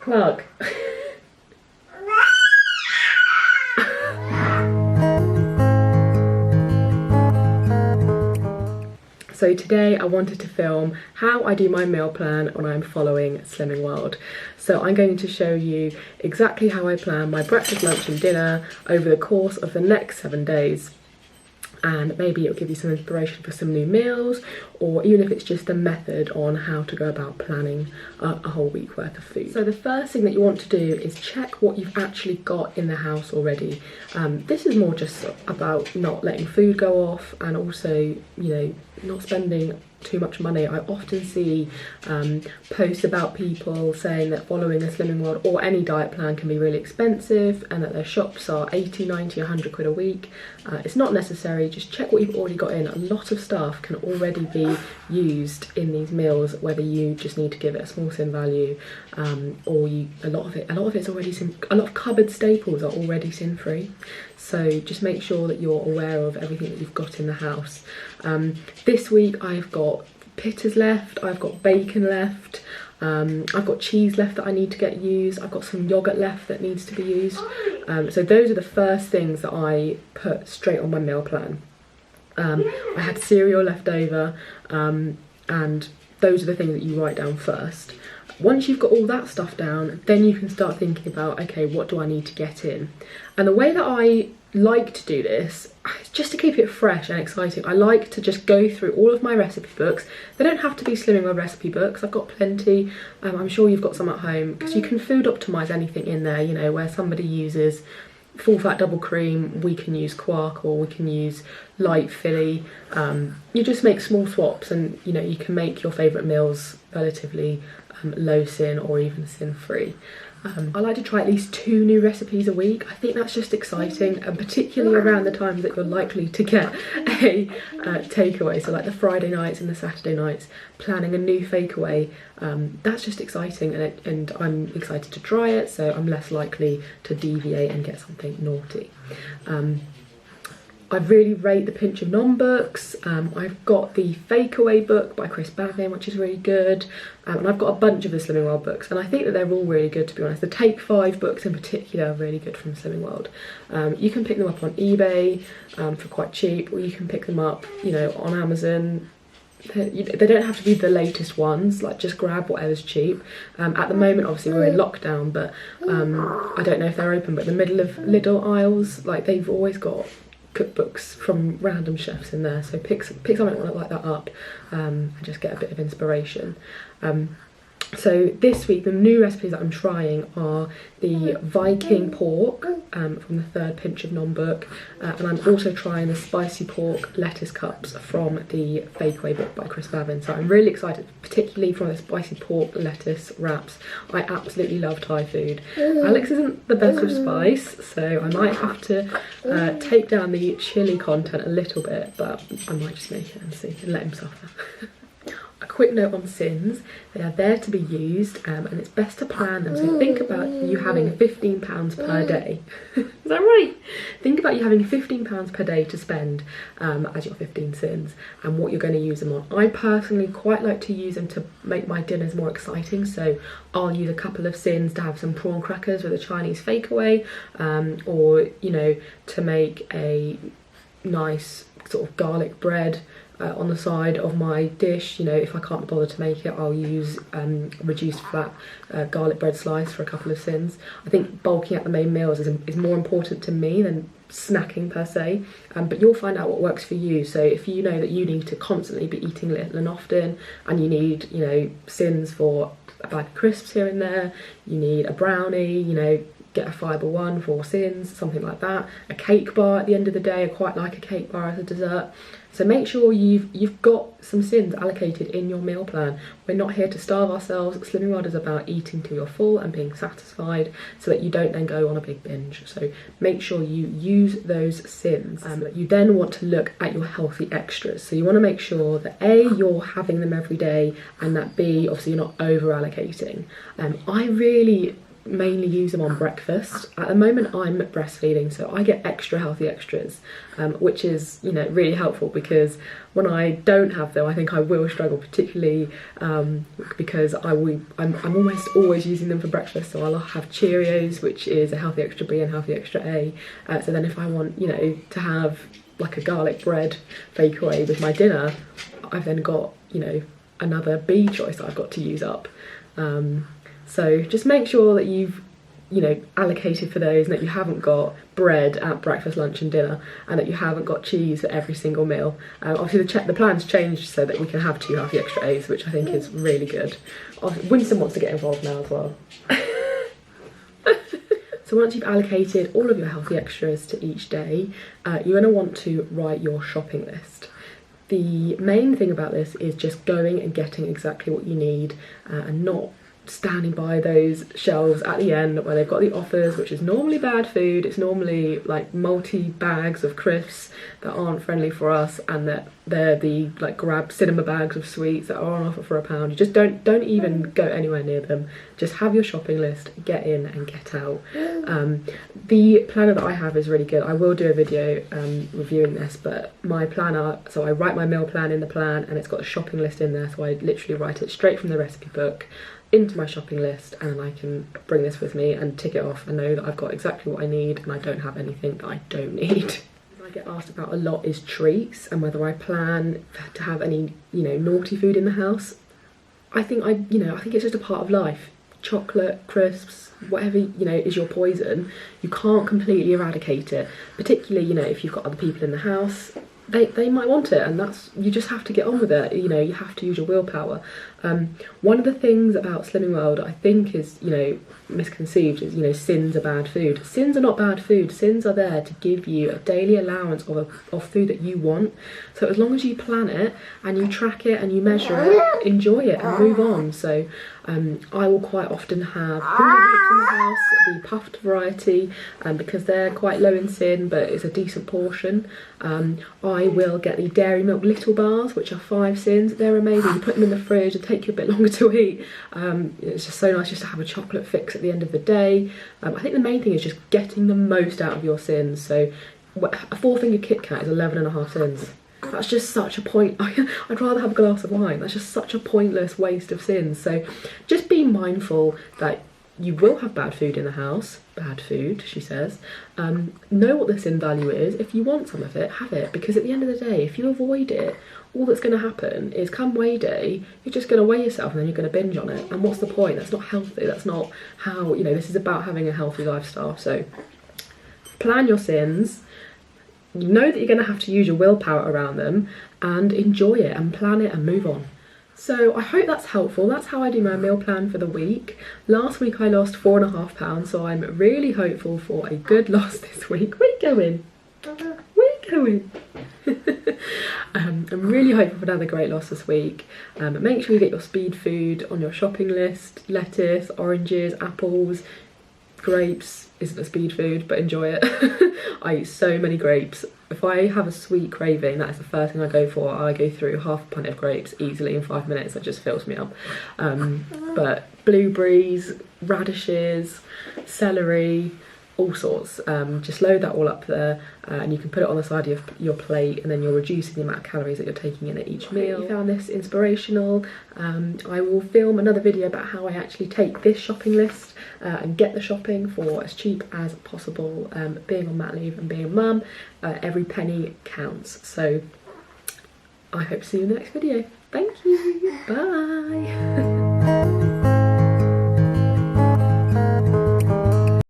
Plug. So today I wanted to film how I do my meal plan when I'm following Slimming World. So I'm going to show you exactly how I plan my breakfast, lunch and dinner over the course of the next 7 days. And maybe it'll give you some inspiration for some new meals, or even if it's just a method on how to go about planning a whole week worth of food. So the first thing that you want to do is check what you've actually got in the house already. This is more just about not letting food go off, and also, you know, not spending too much money. I often see posts about people saying that following a Slimming World or any diet plan can be really expensive, and that their shops are 80, 90, 100 quid a week. It's not necessary. Just check what you've already got in. A lot of stuff can already be used in these meals, whether you just need to give it a small sin value, or a lot of it's already a lot of cupboard staples are already sin free. So just make sure that you're aware of everything that you've got in the house. This week I've got pitters left, I've got bacon left, I've got cheese left that I need to get used, I've got some yoghurt left that needs to be used. So those are the first things that I put straight on my meal plan. I had cereal left over, and those are the things that you write down first. Once you've got all that stuff down, then you can start thinking about, okay, what do I need to get in? And the way that I like to do this, just to keep it fresh and exciting, I like to just go through all of my recipe books. They don't have to be Slimming World recipe books, I've got plenty. I'm sure you've got some at home, because you can food optimise anything in there, you know, where somebody uses full fat double cream, we can use quark, or we can use light filly. You just make small swaps, and you know, you can make your favourite meals relatively low sin or even sin free. I like to try at least 2 new recipes a week. I think that's just exciting, and particularly around the times that you're likely to get a takeaway. So like the Friday nights and the Saturday nights, planning a new takeaway, that's just exciting, and I'm excited to try it, so I'm less likely to deviate and get something naughty. I really rate the Pinch of Nom books. I've got the Fake Away book by Chris Bavin, which is really good. And I've got a bunch of the Slimming World books, and I think that they're all really good, to be honest. The Take 5 books in particular are really good from Slimming World. You can pick them up on eBay for quite cheap, or you can pick them up, you know, on Amazon. They don't have to be the latest ones, like just grab whatever's cheap. At the moment, obviously we're in lockdown, but I don't know if they're open, but the middle of Lidl aisles, like they've always got cookbooks from random chefs in there, so pick something like that up, and just get a bit of inspiration. So this week the new recipes that I'm trying are the Viking pork from the third Pinch of Nom book, and I'm also trying the spicy pork lettuce cups from the Fake Away book by Chris Bavin. So I'm really excited, particularly from the spicy pork lettuce wraps. I absolutely love Thai food. Alex isn't the best with spice, so I might have to take down the chili content a little bit, but I might just make it and see and let him suffer. A quick note on sins: they are there to be used, and it's best to plan them. So think about you having £15 per day. Is that right? Think about you having £15 per day to spend as your 15 sins, and what you're going to use them on. I personally quite like to use them to make my dinners more exciting, so I'll use a couple of sins to have some prawn crackers with a Chinese Fake Away, or, you know, to make a nice sort of garlic bread on the side of my dish. You know, if I can't bother to make it, I'll use reduced fat garlic bread slice for a couple of sins. I think bulking out the main meals is more important to me than snacking per se, but you'll find out what works for you. So if you know that you need to constantly be eating little and often, and you need, you know, sins for a bag of crisps here and there, you need a brownie, you know, get a fibre one for sins, something like that. A cake bar at the end of the day, I quite like a cake bar as a dessert. So make sure you've got some sins allocated in your meal plan. We're not here to starve ourselves. Slimming World is about eating till you're full and being satisfied, so that you don't then go on a big binge. So make sure you use those sins. You then want to look at your healthy extras. So you want to make sure that A, you're having them every day, and that B, obviously you're not over allocating. I really mainly use them on breakfast. At the moment I'm breastfeeding, so I get extra healthy extras, which is, you know, really helpful, because when I don't have them I think I will struggle, particularly because I'm almost always using them for breakfast. So I'll have Cheerios, which is a healthy extra B and healthy extra A, so then if I want, you know, to have like a garlic bread takeaway with my dinner, I've then got, you know, another B choice that I've got to use up. So just make sure that you've, you know, allocated for those, and that you haven't got bread at breakfast, lunch and dinner, and that you haven't got cheese for every single meal. Obviously the plan's changed so that we can have 2 healthy extra A's, which I think is really good. Winston wants to get involved now as well. So once you've allocated all of your healthy extras to each day, you're going to want to write your shopping list. The main thing about this is just going and getting exactly what you need, and not standing by those shelves at the end where they've got the offers, which is normally bad food. It's normally like multi-bags of crisps that aren't friendly for us, and that they're the like grab cinema bags of sweets that are on offer for £1. You just don't even go anywhere near them. Just have your shopping list, get in and get out. The planner that I have is really good. I will do a video reviewing this, but my planner, so I write my meal plan in the plan, and it's got a shopping list in there, so I literally write it straight from the recipe book into my shopping list, and I can bring this with me and tick it off and know that I've got exactly what I need and I don't have anything that I don't need. What I get asked about a lot is treats and whether I plan to have any, you know, naughty food in the house. I think I think it's just a part of life. Chocolate, crisps, whatever, you know, is your poison. You can't completely eradicate it, particularly, you know, if you've got other people in the house. They might want it, and you just have to get on with it. You know, you have to use your willpower. One of the things about Slimming World I think is, you know, misconceived is, you know, sins are bad food. Sins are not bad food. Sins are there to give you a daily allowance of food that you want. So as long as you plan it and you track it and you measure it, enjoy it and move on. So I will quite often have Hula Hoops in the house, the puffed variety, because they're quite low in sin, but it's a decent portion. I will get the Dairy Milk Little Bars, which are 5 sins. They're amazing. You put them in the fridge, they take you a bit longer to eat. It's just so nice just to have a chocolate fix at the end of the day. I think the main thing is just getting the most out of your sins. So a 4-finger Kit Kat is 11.5 sins. That's just such a point. I'd rather have a glass of wine. That's just such a pointless waste of sins. So just be mindful that you will have bad food in the house. Bad food, she says. Know what the sin value is. If you want some of it, have it. Because at the end of the day, if you avoid it, all that's going to happen is come weigh day, you're just going to weigh yourself and then you're going to binge on it. And what's the point? That's not healthy. That's not how, you know, this is about having a healthy lifestyle. So plan your sins. You know that you're going to have to use your willpower around them, and enjoy it and plan it and move on. So I hope that's helpful. That's how I do my meal plan for the week. Last week I lost 4.5 pounds, so I'm really hopeful for a good loss this week. Where you going? Where you going? I'm really hopeful for another great loss this week. Make sure you get your speed food on your shopping list. Lettuce, oranges, apples, grapes isn't a speed food, but enjoy it. I eat so many grapes. If I have a sweet craving, that is the first thing I go for. I go through half a pint of grapes easily in 5 minutes. It just fills me up. But blueberries, radishes, celery, all sorts. Just load that all up there, and you can put it on the side of your plate, and then you're reducing the amount of calories that you're taking in at each meal. If you found this inspirational, I will film another video about how I actually take this shopping list and get the shopping for as cheap as possible. Being on mat leave and being a mum, every penny counts. So I hope to see you in the next video. Thank you. Bye.